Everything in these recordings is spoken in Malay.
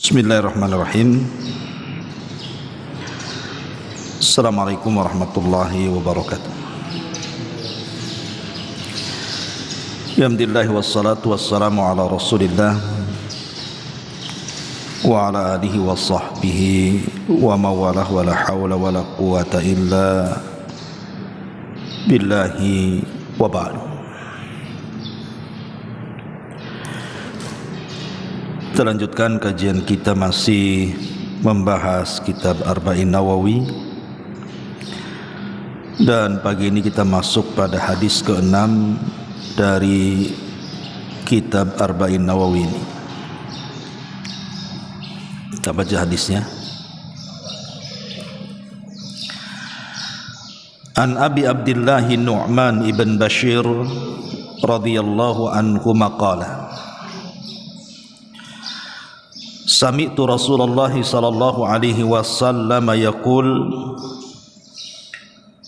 Bismillahirrahmanirrahim. Assalamualaikum warahmatullahi wabarakatuh. Alhamdulillah wassalatu wassalamu ala Rasulillah wa ala alihi wa sahbihi wa mawalah wa la hawla wa la quwata illa billahi wa ba'du. Kita lanjutkan kajian kita, masih membahas kitab Arba'in Nawawi, dan pagi ini kita masuk pada hadis ke-6 dari kitab Arba'in Nawawi ini. Kita baca hadisnya. An Abi Abdillah Nu'man ibn Bashir radhiyallahu anhu maqala Sami'tu Rasulullah sallallahu alaihi wasallam yaqul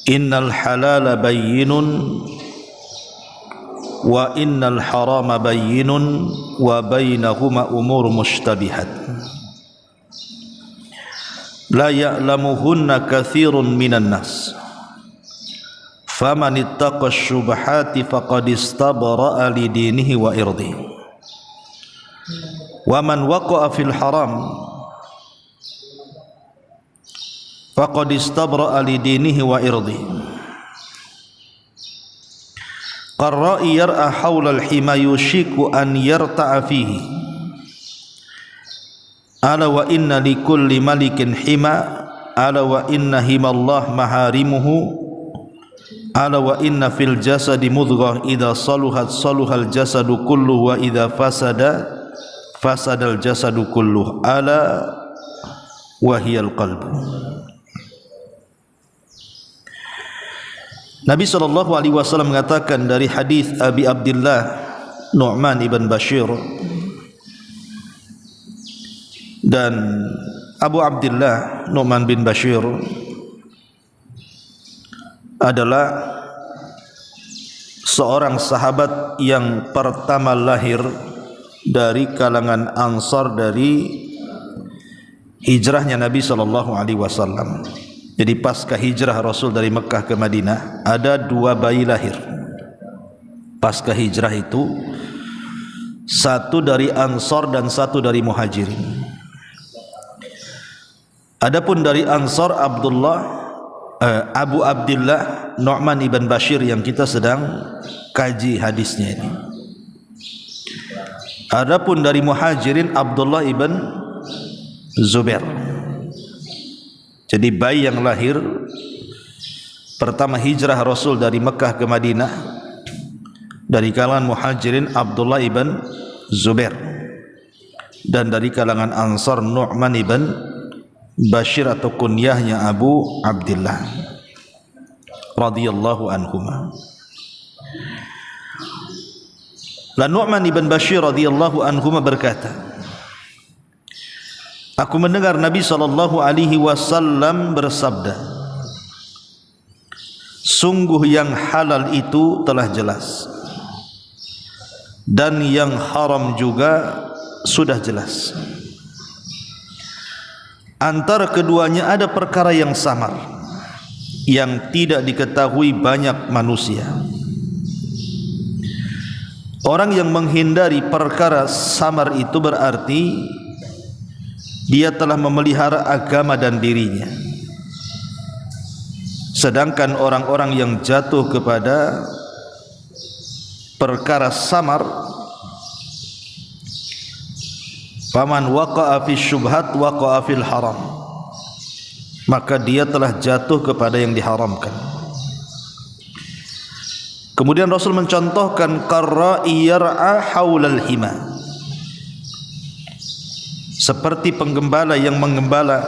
innal halala bayyinun wa innal harama bayyinun wa bainahuma umur mushtabihat la ya'lamuhunna katsirun minan nas faman ittaqa syubhati faqad istabra'a li dinihi wa irdihi wa man waqa'a fil haram faqad istabra'a li dinihi wa irdihi qarra'i yar'a hawla al-hima yushiku an yarta'a fihi ala wa inna li kulli malikin hima ala wa inna himallah maharimuhu ala wa inna fil jasadi mudghah idza saluhat saluhal jasadu kulluhu wa idza fasadal jasadu kulluh ala wahiyal qalbu. Nabi SAW mengatakan dari hadis Abi Abdillah Nu'man ibn Bashir, dan Abu Abdillah Nu'man bin Bashir adalah seorang sahabat yang pertama lahir dari kalangan Ansar dari hijrahnya Nabi SAW. Jadi pasca hijrah Rasul dari Mekah ke Madinah, ada dua bayi lahir pasca hijrah itu, satu dari Ansar dan satu dari Muhajirin. Adapun dari Ansar Abu Abdillah Nu'man ibn Bashir yang kita sedang kaji hadisnya ini. Adapun dari Muhajirin Abdullah ibn Zubair. Jadi bayi yang lahir pertama hijrah Rasul dari Mekah ke Madinah dari kalangan Muhajirin Abdullah ibn Zubair, dan dari kalangan Ansar Nu'man ibn Bashir atau kunyahnya Abu Abdillah radhiyallahu anhuma. Dan Nu'man ibn Bashir radhiyallahu anhuma berkata, aku mendengar Nabi sallallahu alaihi wasallam bersabda, sungguh yang halal itu telah jelas dan yang haram juga sudah jelas. Antara keduanya ada perkara yang samar yang tidak diketahui banyak manusia. Orang yang menghindari perkara samar itu berarti dia telah memelihara agama dan dirinya. Sedangkan orang-orang yang jatuh kepada perkara samar, faman waqa'a fi syubhat waqa'a fil haram, maka dia telah jatuh kepada yang diharamkan. Kemudian Rasul mencontohkan qarra'i yar'a haulal hima, seperti penggembala yang menggembala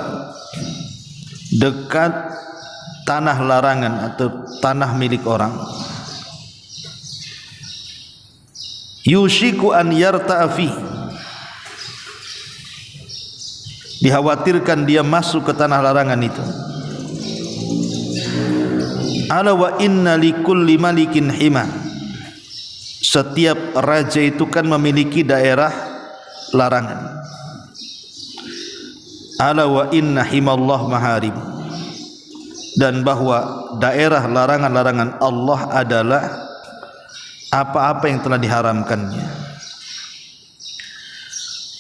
dekat tanah larangan atau tanah milik orang. Yushiku an yarta'a fi, dikhawatirkan dia masuk ke tanah larangan itu. Ala wa inna likulli malikin hima, setiap raja itu kan memiliki daerah larangan. ala wa inna himallah maharim, dan bahwa daerah larangan-larangan Allah adalah apa-apa yang telah diharamkannya.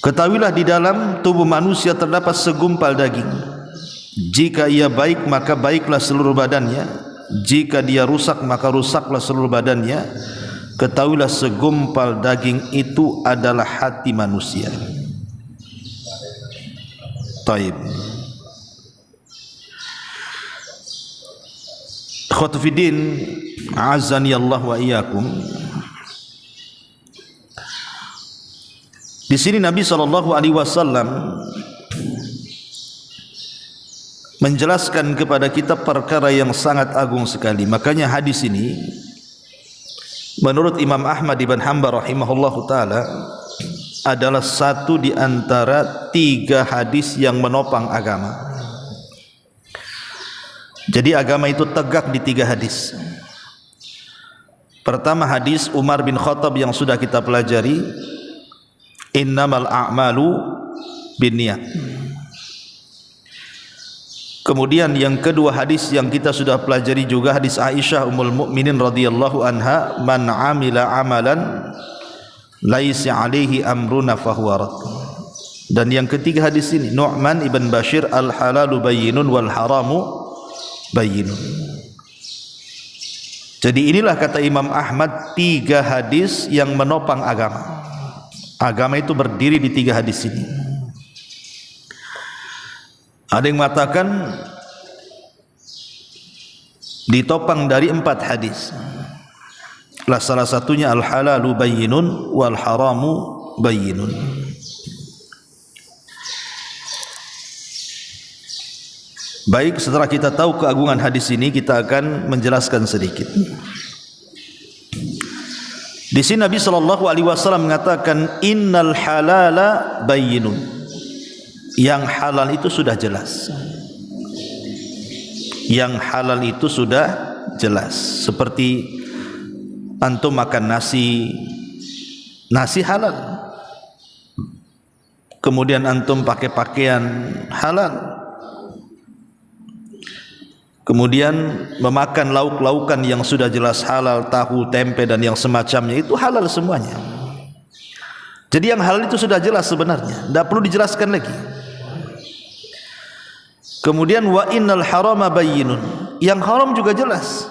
Ketahuilah di dalam tubuh manusia terdapat segumpal daging. Jika ia baik maka baiklah seluruh badannya, jika dia rusak maka rusaklah seluruh badannya. Ketahuilah segumpal daging itu adalah hati manusia. Taib. Khotfidin azani Allah wa iyyakum. Di sini Nabi SAW menjelaskan kepada kita perkara yang sangat agung sekali. Makanya hadis ini menurut Imam Ahmad ibn Hanbal rahimahullahu taala adalah satu di antara 3 hadis yang menopang agama. Jadi agama itu tegak di 3 hadis. Pertama hadis Umar bin Khattab yang sudah kita pelajari, innamal a'malu binniyat. Kemudian yang kedua hadis yang kita sudah pelajari juga hadis Aisyah Ummul Mukminin radhiyallahu anha, man amila amalan laisa alaihi amruna fahuwa rad. Dan yang ketiga hadis ini Nu'man ibn Bashir, al halalu bayyinun wal haramu bayyinun. Jadi inilah kata Imam Ahmad 3 hadis yang menopang agama. Agama itu berdiri di 3 hadis ini. Ada yang mengatakan ditopang dari 4 hadis. Salah satunya al halalu bayyinun wal haramu bayyinun. Baik, setelah kita tahu keagungan hadis ini, kita akan menjelaskan sedikit. Di sini Nabi SAW mengatakan innal halala bayyinun. Yang halal itu sudah jelas. Yang halal itu sudah jelas. Seperti antum makan nasi halal. Kemudian antum pakai pakaian halal. Kemudian memakan lauk-laukan yang sudah jelas halal, tahu, tempe dan yang semacamnya, itu halal semuanya. Jadi yang halal itu sudah jelas sebenarnya, tidak perlu dijelaskan lagi. Kemudian wa innal harama bayyinun, yang haram juga jelas.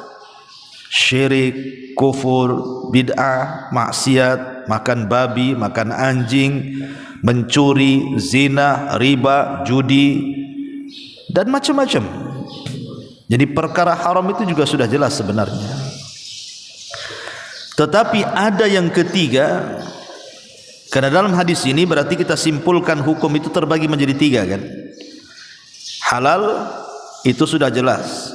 Syirik, kufur, bid'ah, maksiat, makan babi, makan anjing, mencuri, zina, riba, judi dan macam-macam. Jadi perkara haram itu juga sudah jelas sebenarnya. Tetapi ada yang ketiga, karena dalam hadis ini berarti kita simpulkan hukum itu terbagi menjadi 3 kan. Halal itu sudah jelas,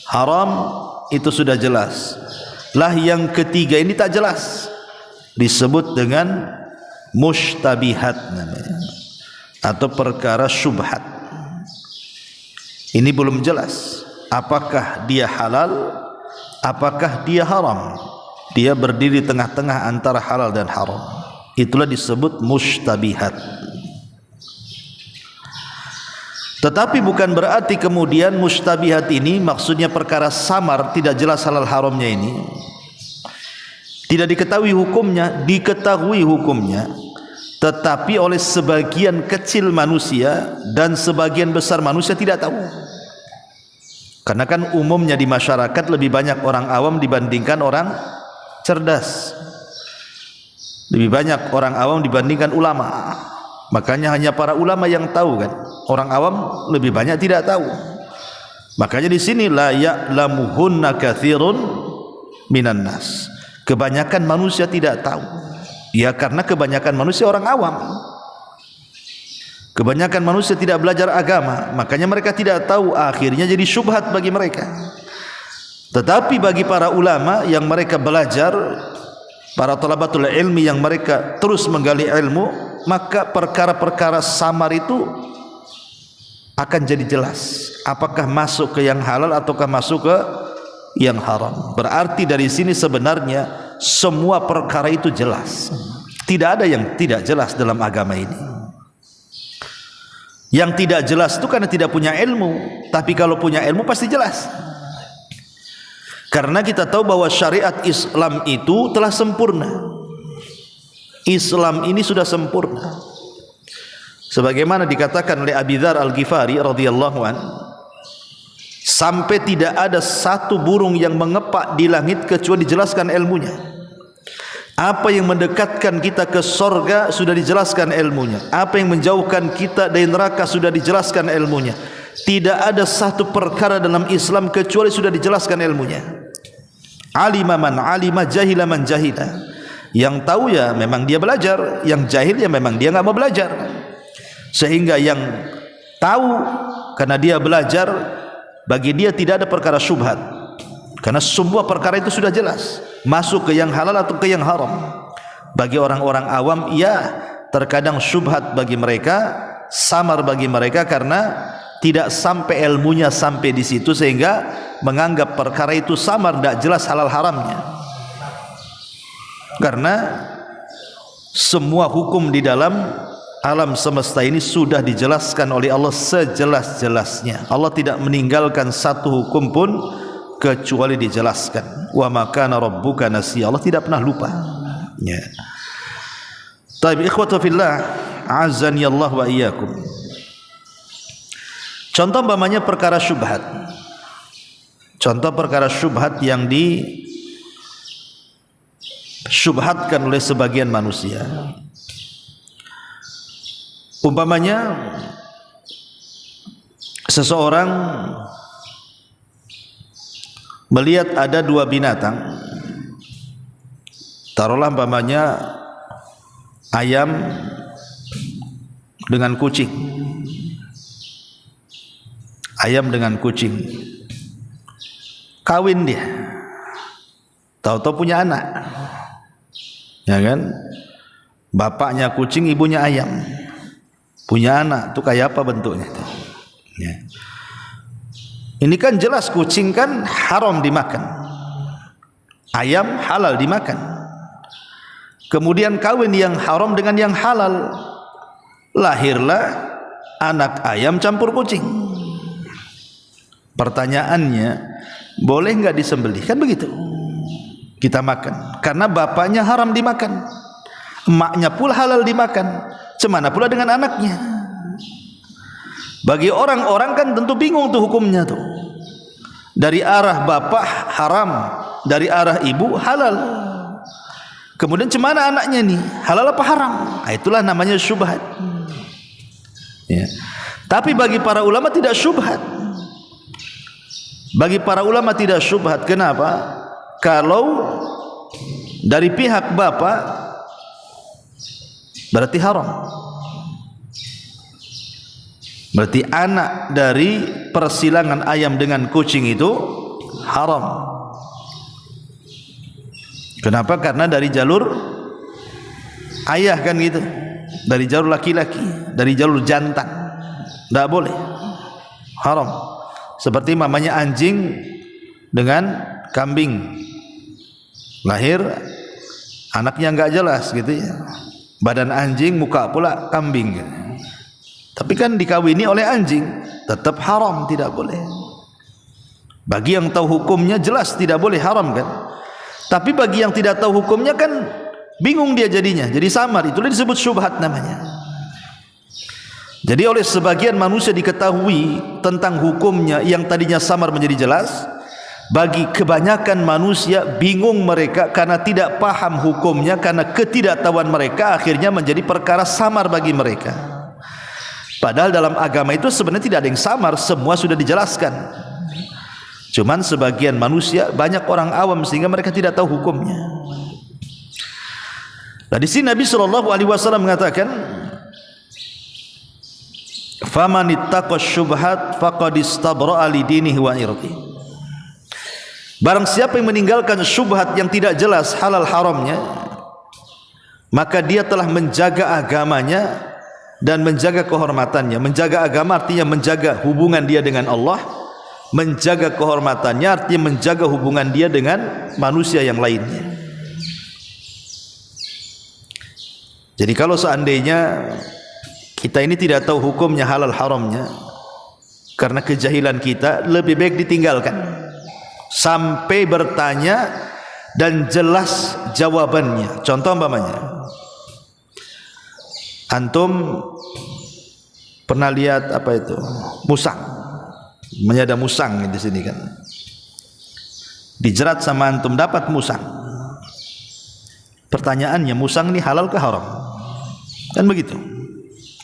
haram itu sudah jelas. Lah yang ketiga ini tak jelas, disebut dengan mushtabihat namanya, atau perkara syubhat. Ini belum jelas apakah dia halal, apakah dia haram. Dia berdiri tengah-tengah antara halal dan haram. Itulah disebut mushtabihat. Tetapi bukan berarti kemudian mushtabihat ini maksudnya perkara samar, tidak jelas halal haramnya ini. Tidak diketahui hukumnya, diketahui hukumnya, tetapi oleh sebagian kecil manusia dan sebagian besar manusia tidak tahu. Karena kan umumnya di masyarakat lebih banyak orang awam dibandingkan orang cerdas. Lebih banyak orang awam dibandingkan ulama. Makanya hanya para ulama yang tahu kan. Orang awam lebih banyak tidak tahu. Makanya di sini la ya'lamuhunna katsirun minan nas. Kebanyakan manusia tidak tahu. Ya karena kebanyakan manusia orang awam. Kebanyakan manusia tidak belajar agama, makanya mereka tidak tahu, akhirnya jadi syubhat bagi mereka. Tetapi bagi para ulama yang mereka belajar, para talabatul ilmi yang mereka terus menggali ilmu, maka perkara-perkara samar itu akan jadi jelas. Apakah masuk ke yang halal ataukah masuk ke yang haram. Berarti dari sini sebenarnya semua perkara itu jelas. Tidak ada yang tidak jelas dalam agama ini. Yang tidak jelas itu karena tidak punya ilmu. Tapi kalau punya ilmu pasti jelas. Karena kita tahu bahwa syariat Islam itu telah sempurna. Islam ini sudah sempurna. Sebagaimana dikatakan oleh Abi Dzar Al-Ghifari radhiyallahu an, sampai tidak ada satu burung yang mengepak di langit kecuali dijelaskan ilmunya. Apa yang mendekatkan kita ke sorga sudah dijelaskan ilmunya. Apa yang menjauhkan kita dari neraka sudah dijelaskan ilmunya. Tidak ada satu perkara dalam Islam kecuali sudah dijelaskan ilmunya. Alima man alima, jahila man jahila. Yang tahu ya memang dia belajar, yang jahil ya memang dia enggak mau belajar. Sehingga yang tahu karena dia belajar, bagi dia tidak ada perkara syubhat. Karena semua perkara itu sudah jelas, masuk ke yang halal atau ke yang haram. Bagi orang-orang awam, ya terkadang syubhat bagi mereka, samar bagi mereka karena tidak sampai ilmunya sampai di situ sehingga menganggap perkara itu samar, tidak jelas halal haramnya. Karena semua hukum di dalam alam semesta ini sudah dijelaskan oleh Allah sejelas-jelasnya. Allah tidak meninggalkan satu hukum pun kecuali dijelaskan. Wa ma kana rabbuka nasiya. Allah tidak pernah lupa. Ya. Taib ikhwatu fillah, azani Allah wa iyyakum. Contoh umpamanya perkara syubhat. Contoh perkara syubhat yang disyubhatkan oleh sebagian manusia. Umpamanya seseorang melihat ada dua binatang, taruhlah umpamanya ayam dengan kucing, ayam dengan kucing, kawin dia, tahu-tahu punya anak, ya kan? Bapaknya kucing, ibunya ayam, punya anak, itu kayak apa bentuknya? Ya. Ini kan jelas kucing kan haram dimakan, ayam halal dimakan. Kemudian kawin yang haram dengan yang halal, lahirlah anak ayam campur kucing. Pertanyaannya, boleh nggak disembelih? Kan begitu. Kita makan karena bapaknya haram dimakan, emaknya pula halal dimakan. Cemana pula dengan anaknya? Bagi orang-orang kan tentu bingung tuh hukumnya tuh. Dari arah bapak haram, dari arah ibu halal. Kemudian cemana anaknya nih? Halal apa haram? Nah, itulah namanya syubhat. Ya. Tapi bagi para ulama tidak syubhat. Bagi para ulama tidak syubhat. Kenapa? Kalau dari pihak bapak berarti haram. Berarti anak dari persilangan ayam dengan kucing itu haram. Kenapa? Karena dari jalur ayah kan gitu, dari jalur laki-laki, dari jalur jantan, tidak boleh, haram. Seperti mamanya anjing dengan kambing, lahir anaknya nggak jelas gitu ya, badan anjing, muka pula kambing gitu. Tapi kan dikawini oleh anjing, tetap haram, tidak boleh. Bagi yang tahu hukumnya jelas tidak boleh, haram kan. Tapi bagi yang tidak tahu hukumnya kan bingung dia jadinya, jadi samar. Itulah disebut syubhat namanya. Jadi oleh sebagian manusia diketahui tentang hukumnya yang tadinya samar menjadi jelas. Bagi kebanyakan manusia bingung mereka karena tidak paham hukumnya, karena ketidaktahuan mereka akhirnya menjadi perkara samar bagi mereka. Padahal dalam agama itu sebenarnya tidak ada yang samar, semua sudah dijelaskan. Cuman sebagian manusia, banyak orang awam sehingga mereka tidak tahu hukumnya. Nah, di sini Nabi SAW mengatakan, "Faman ittaqa syubhat faqad istabra'a li dinihi wa irdihi." Barang siapa yang meninggalkan syubhat yang tidak jelas halal haramnya, maka dia telah menjaga agamanya dan menjaga kehormatannya. Menjaga agama artinya menjaga hubungan dia dengan Allah, menjaga kehormatannya artinya menjaga hubungan dia dengan manusia yang lainnya. Jadi kalau seandainya kita ini tidak tahu hukumnya halal haramnya, karena kejahilan kita, lebih baik ditinggalkan sampai bertanya dan jelas jawabannya. Contoh umpamanya, antum pernah lihat apa itu musang? Ada musang di sini kan, dijerat sama antum, dapat musang. Pertanyaannya, musang ini halal ke haram? Kan begitu.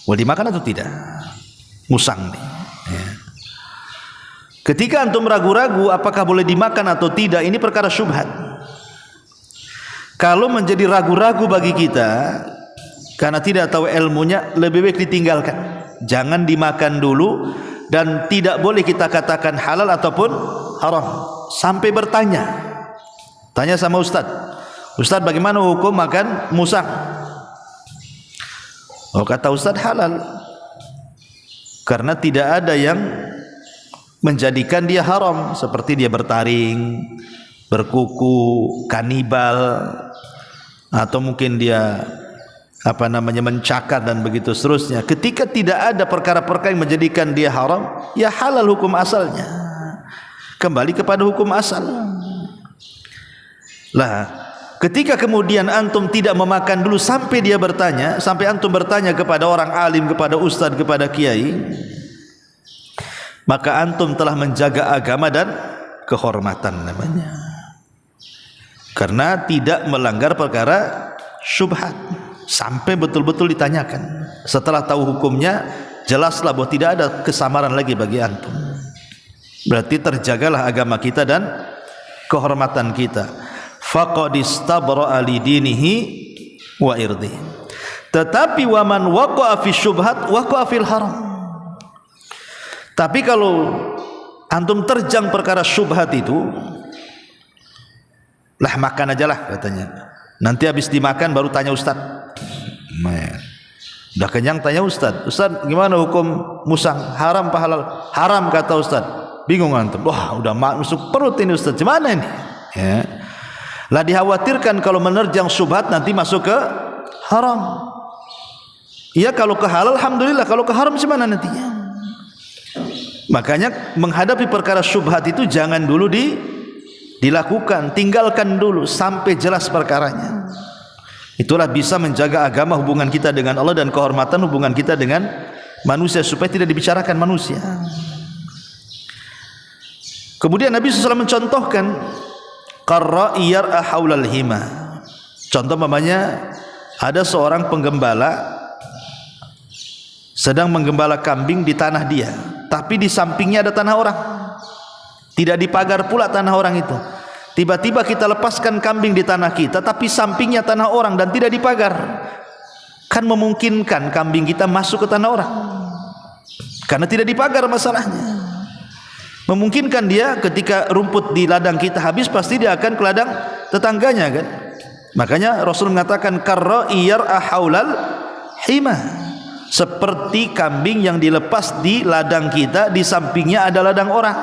Boleh dimakan atau tidak musang nih? Ya. Ketika antum ragu-ragu apakah boleh dimakan atau tidak, ini perkara syubhat. Kalau menjadi ragu-ragu bagi kita karena tidak tahu ilmunya, lebih baik ditinggalkan, jangan dimakan dulu, dan tidak boleh kita katakan halal ataupun haram sampai bertanya. Tanya sama ustaz, ustaz bagaimana hukum makan musang? Oh, kata ustaz halal, karena tidak ada yang menjadikan dia haram, seperti dia bertaring, berkuku, kanibal, atau mungkin dia mencakar dan begitu seterusnya. Ketika tidak ada perkara-perkara yang menjadikan dia haram, ya halal hukum asalnya, kembali kepada hukum asal. Lah, ketika kemudian antum tidak memakan dulu sampai dia bertanya, sampai antum bertanya kepada orang alim, kepada ustaz, kepada kiai, maka antum telah menjaga agama dan kehormatan namanya, karena tidak melanggar perkara syubhat sampai betul-betul ditanyakan. Setelah tahu hukumnya, jelaslah bahwa tidak ada kesamaran lagi bagi antum. Berarti terjagalah agama kita dan kehormatan kita. Faqad istabra'a li dinihi wa irdihi. Tetapi wa man waqa'a fi syubhat waqa'a fil haram. Tapi kalau antum terjang perkara syubhat itu, lah makan aja lah katanya. Nanti habis dimakan baru tanya ustaz. Udah kenyang tanya ustaz, ustaz gimana hukum musang, haram apa halal? Haram kata ustaz. Bingung antum. Wah, udah masuk perut ini ustaz, gimana ini? Ya. Lah dikhawatirkan kalau menerjang syubhat nanti masuk ke haram. Iya, kalau ke halal alhamdulillah, kalau ke haram gimana nantinya? Makanya menghadapi perkara syubhat itu jangan dulu dilakukan, tinggalkan dulu sampai jelas perkaranya. Itulah bisa menjaga agama, hubungan kita dengan Allah, dan kehormatan hubungan kita dengan manusia, supaya tidak dibicarakan manusia. Kemudian Nabi SAW mencontohkan qarra'i yar'a haulal hima. Contoh namanya, ada seorang penggembala sedang menggembala kambing di tanah dia, tapi di sampingnya ada tanah orang, tidak dipagar pula tanah orang itu. Tiba-tiba kita lepaskan kambing di tanah kita, tapi sampingnya tanah orang dan tidak dipagar. Kan memungkinkan kambing kita masuk ke tanah orang, karena tidak dipagar masalahnya. Memungkinkan dia ketika rumput di ladang kita habis, pasti dia akan ke ladang tetangganya kan. Makanya Rasul mengatakan qarra'i yar'a haulal hima, seperti kambing yang dilepas di ladang kita, di sampingnya ada ladang orang,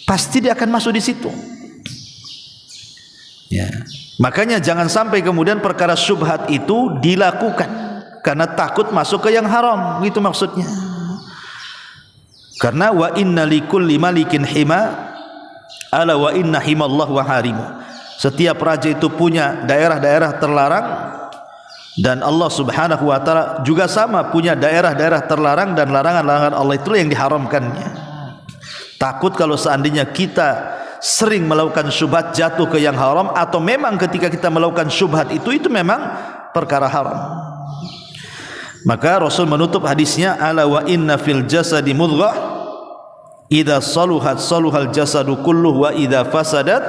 pasti dia akan masuk di situ. Ya. Makanya jangan sampai kemudian perkara syubhat itu dilakukan karena takut masuk ke yang haram, gitu maksudnya. Karena wa inna likulli malikin hima, ala wa inna himallah wa harimu. Setiap raja itu punya daerah-daerah terlarang, dan Allah Subhanahu wa taala juga sama punya daerah-daerah terlarang, dan larangan-larangan Allah itu yang diharamkannya. Takut kalau seandainya kita sering melakukan syubhat jatuh ke yang haram, atau memang ketika kita melakukan syubhat itu memang perkara haram. Maka Rasul menutup hadisnya, ala wa inna fil jasadi mudghah idza saluhat saluhal jasadu kulluh wa idza fasadat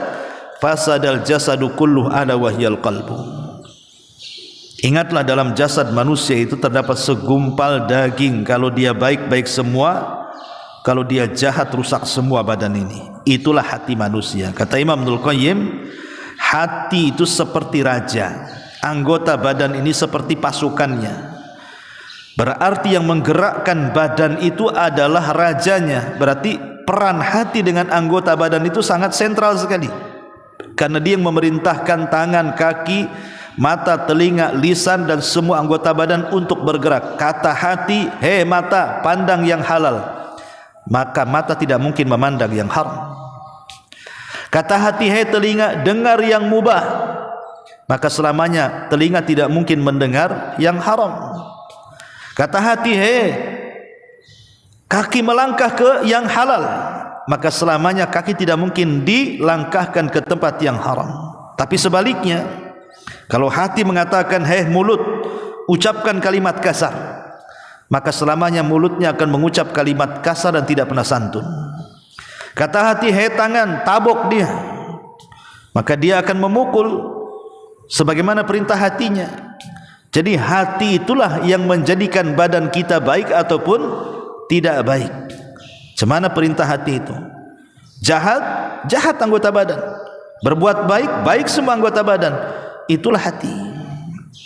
fasadal jasadu kulluh ala wahyal qalbu. Ingatlah, dalam jasad manusia itu terdapat segumpal daging, kalau dia baik-baik semua, kalau dia jahat rusak semua badan ini. Itulah hati manusia. Kata Imam Ibnul Qayyim, hati itu seperti raja, anggota badan ini seperti pasukannya. Berarti yang menggerakkan badan itu adalah rajanya. Berarti peran hati dengan anggota badan itu sangat sentral sekali, karena dia yang memerintahkan tangan, kaki, mata, telinga, lisan dan semua anggota badan untuk bergerak. Kata hati, hei mata, pandang yang halal, maka mata tidak mungkin memandang yang haram. Kata hati, hei telinga, dengar yang mubah, maka selamanya telinga tidak mungkin mendengar yang haram. Kata hati, hei kaki, melangkah ke yang halal, maka selamanya kaki tidak mungkin dilangkahkan ke tempat yang haram. Tapi sebaliknya, kalau hati mengatakan, hei mulut, ucapkan kalimat kasar, maka selamanya mulutnya akan mengucap kalimat kasar dan tidak pernah santun. Kata hati, hei tangan, tabok dia, maka dia akan memukul sebagaimana perintah hatinya. Jadi hati itulah yang menjadikan badan kita baik ataupun tidak baik. Semana perintah hati itu. Jahat, jahat anggota badan. Berbuat baik, baik semua anggota badan. Itulah hati.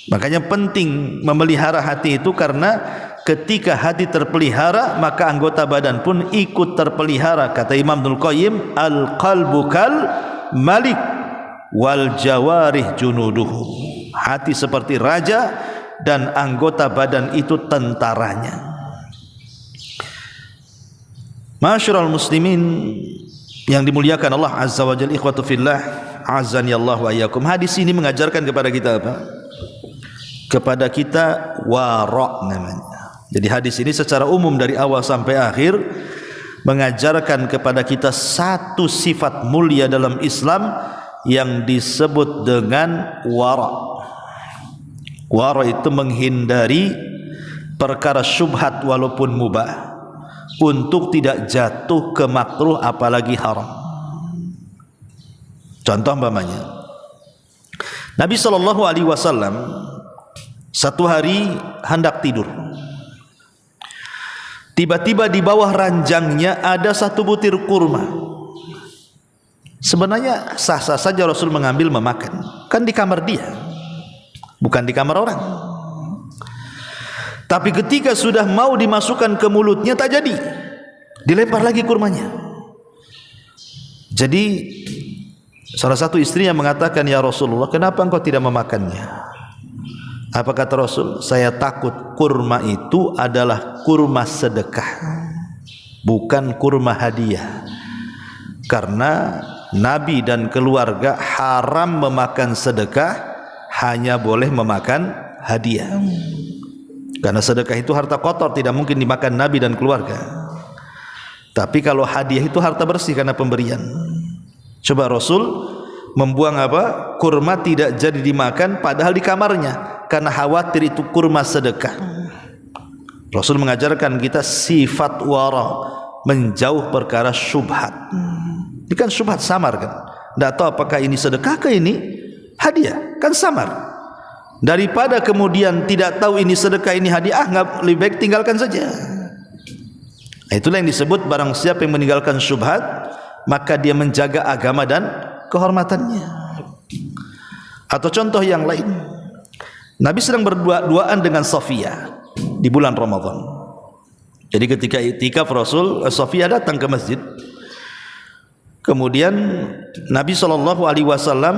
Makanya penting memelihara hati itu, karena ketika hati terpelihara, maka anggota badan pun ikut terpelihara. Kata Imam Ibnul Qayyim, al-qalbu kal malik wal jawarih junuduhu. Hati seperti raja dan anggota badan itu tentaranya. Masyarul muslimin yang dimuliakan Allah Azza wa Jalla, ikhwatu fillah, azani Allah wa iyyakum. Hadis ini mengajarkan kepada kita apa? Kepada kita wara' namanya. Jadi hadis ini secara umum dari awal sampai akhir mengajarkan kepada kita satu sifat mulia dalam Islam yang disebut dengan wara'. Wara' itu menghindari perkara syubhat walaupun mubah, untuk tidak jatuh ke makruh apalagi haram. Contoh umpamanya, Nabi SAW satu hari hendak tidur, tiba-tiba di bawah ranjangnya ada satu butir kurma. Sebenarnya sah-sah saja Rasul mengambil memakan, kan di kamar dia, bukan di kamar orang. Tapi ketika sudah mau dimasukkan ke mulutnya, tak jadi, dilempar lagi kurmanya. Jadi salah satu istrinya mengatakan, ya Rasulullah, kenapa engkau tidak memakannya? Apa kata Rasul? Saya takut kurma itu adalah kurma sedekah, bukan kurma hadiah. Karena Nabi dan keluarga haram memakan sedekah, hanya boleh memakan hadiah. Karena sedekah itu harta kotor, tidak mungkin dimakan Nabi dan keluarga. Tapi kalau hadiah itu harta bersih karena pemberian. Coba Rasul membuang apa? Kurma tidak jadi dimakan padahal di kamarnya, karena khawatir itu kurma sedekah. Rasul mengajarkan kita sifat wara', menjauh perkara syubhat. Ini kan syubhat samar kan? Tidak tahu apakah ini sedekah ke ini hadiah, kan samar. Daripada kemudian tidak tahu ini sedekah ini hadiah, nggak, lebih baik tinggalkan saja. Itulah yang disebut barang siapa yang meninggalkan syubhat, maka dia menjaga agama dan kehormatannya. Atau contoh yang lain, Nabi sedang berdua-duaan dengan Safiyah di bulan Ramadan. Jadi ketika i'tikaf Rasul, Safiyah datang ke masjid. Kemudian Nabi SAW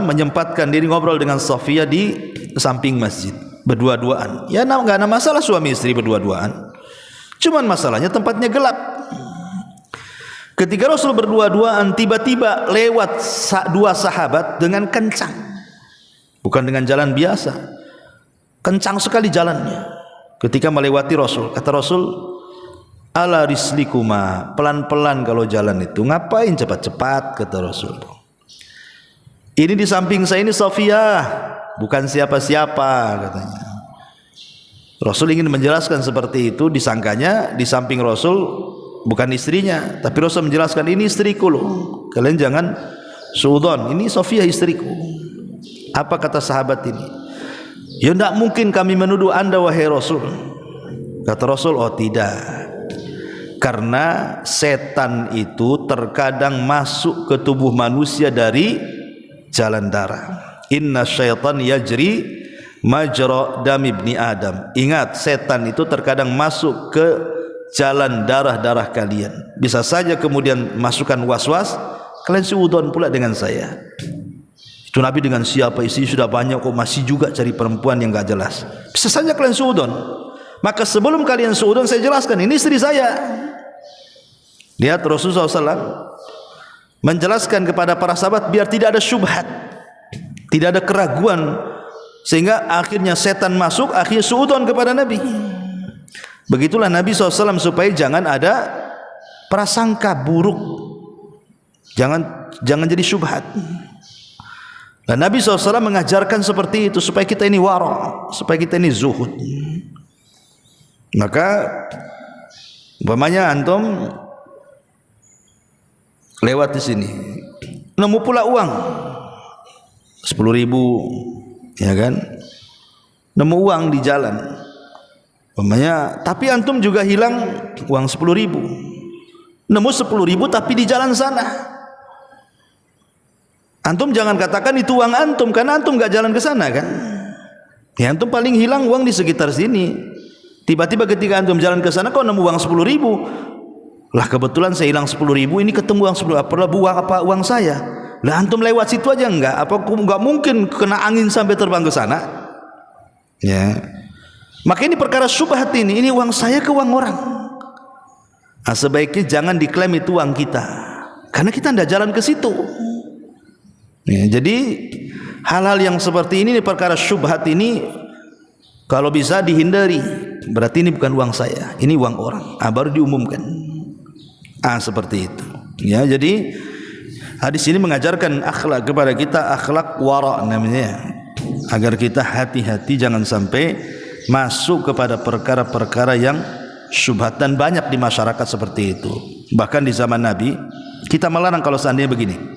menyempatkan diri ngobrol dengan Safiyah di samping masjid, berdua-duaan. Ya nggak ada masalah suami istri berdua-duaan, cuman masalahnya tempatnya gelap. Ketika Rasul berdua-duaan, tiba-tiba lewat dua sahabat dengan kencang, bukan dengan jalan biasa, kencang sekali jalannya. Ketika melewati Rasul, kata Rasul, ala rislikuma, pelan-pelan kalau jalan itu, ngapain cepat-cepat, kata Rasul. Ini di samping saya ini Safiyah, bukan siapa-siapa, katanya. Rasul ingin menjelaskan seperti itu, disangkanya di samping Rasul bukan istrinya, tapi Rasul menjelaskan, ini istriku loh, kalian jangan suudzon, ini Safiyah istriku. Apa kata sahabat ini? Ya tidak mungkin kami menuduh anda wahai Rasul. Kata Rasul, oh tidak, karena setan itu terkadang masuk ke tubuh manusia dari jalan darah. Inna syaitan yajri majra dam ibni Adam. Ingat, setan itu terkadang masuk ke jalan darah-darah kalian. Bisa saja kemudian masukkan was-was, kalian suudzon pula dengan saya. Itu Itu Nabi dengan siapa istri sudah banyak kok masih juga cari perempuan yang gak jelas. Bisa saja kalian suudon. Maka sebelum kalian suudon saya jelaskan ini istri saya. Lihat Rasulullah SAW menjelaskan kepada para sahabat biar tidak ada syubhat, tidak ada keraguan, sehingga akhirnya setan masuk, akhirnya suudon kepada Nabi. Begitulah Nabi SAW supaya jangan ada prasangka buruk, jangan jadi syubhat. Dan Nabi SAW mengajarkan seperti itu supaya kita ini wara', supaya kita ini zuhud. Maka umpamanya antum lewat di sini, nemu pula uang 10.000, ya kan? Nemu uang di jalan, umpamanya, tapi antum juga hilang uang 10.000. Nemu 10.000 tapi di jalan sana. Antum jangan katakan itu uang antum, karena antum gak jalan ke sana kan? Ya antum paling hilang uang di sekitar sini. Tiba-tiba ketika antum jalan ke sana kau nemu uang 10.000. Lah kebetulan saya hilang 10.000, ini ketemu uang 10.000. Apa uang saya? Lah antum lewat situ aja enggak? Apa enggak mungkin kena angin sampai terbang ke sana? Ya. Maka ini perkara syubhat ini uang saya ke uang orang. Nah, sebaiknya jangan diklaim itu uang kita, karena kita tidak jalan ke situ. Ya, jadi hal-hal yang seperti ini perkara syubhat ini kalau bisa dihindari. Berarti ini bukan uang saya, ini uang orang. Baru diumumkan. Seperti itu. Ya, jadi hadis ini mengajarkan akhlak kepada kita, akhlak wara namanya, agar kita hati-hati jangan sampai masuk kepada perkara-perkara yang syubhat, dan banyak di masyarakat seperti itu. Bahkan di zaman Nabi kita melarang kalau seandainya begini.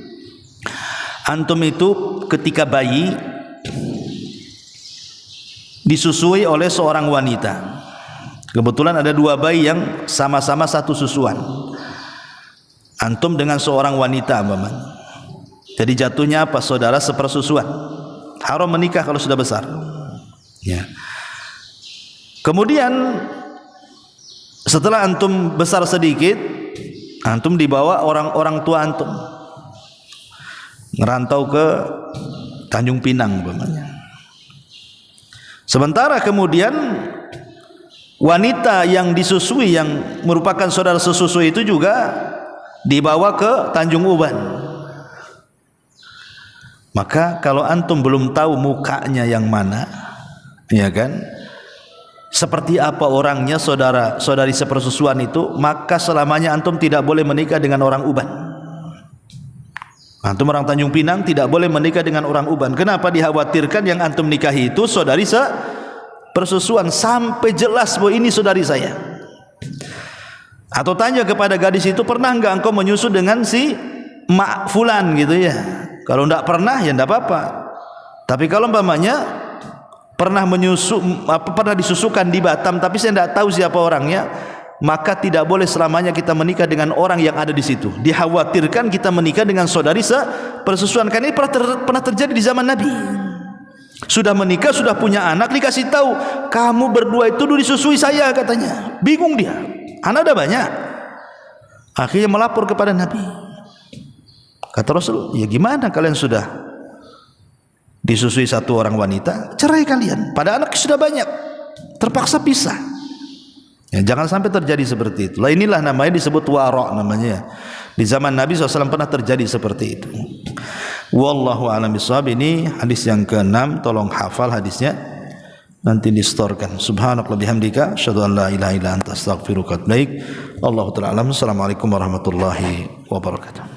Antum itu ketika bayi disusui oleh seorang wanita. Kebetulan ada dua bayi yang sama-sama satu susuan. Antum dengan seorang wanita, Bapak. Jadi jatuhnya apa? Saudara sepersusuan. Haram menikah kalau sudah besar. Ya. Kemudian setelah antum besar sedikit, antum dibawa orang tua antum ngerantau ke Tanjung Pinang umpamanya. Sementara kemudian wanita yang disusui yang merupakan saudara sesusui itu juga dibawa ke Tanjung Uban. Maka kalau antum belum tahu mukanya yang mana, ya kan, seperti apa orangnya saudari sepersusuan itu, maka selamanya antum tidak boleh menikah dengan orang Uban. Antum orang Tanjung Pinang tidak boleh menikah dengan orang Uban. Kenapa? Dikhawatirkan yang antum nikahi itu saudari sepersusuan, sampai jelas bahwa ini saudari saya. Atau tanya kepada gadis itu, pernah enggak engkau menyusu dengan si mak fulan gitu ya. Kalau enggak pernah ya enggak apa-apa. Tapi kalau umpamanya pernah pernah disusukan di Batam tapi saya enggak tahu siapa orangnya, maka tidak boleh selamanya kita menikah dengan orang yang ada di situ. Dikhawatirkan kita menikah dengan saudari sepersusuan. Kan ini pernah terjadi di zaman Nabi. Sudah menikah, sudah punya anak, dikasih tahu, kamu berdua itu dulu disusui saya katanya. Bingung dia, anak ada banyak. Akhirnya melapor kepada Nabi. Kata Rasul, ya gimana kalian sudah disusui satu orang wanita, cerai kalian. Pada anak sudah banyak, terpaksa pisah. Ya, jangan sampai terjadi seperti itu. Lah inilah namanya disebut wara' namanya. Di zaman Nabi SAW pernah terjadi seperti itu. Wallahu a'lam bishawab. Ini hadis yang ke-6. Tolong hafal hadisnya. Nanti distorkan. Subhanallah bihamdika asyhadu an la ilaha illa anta astaghfiruka wa atubu ilaik. Allahu ta'ala alam. Assalamualaikum warahmatullahi wabarakatuh.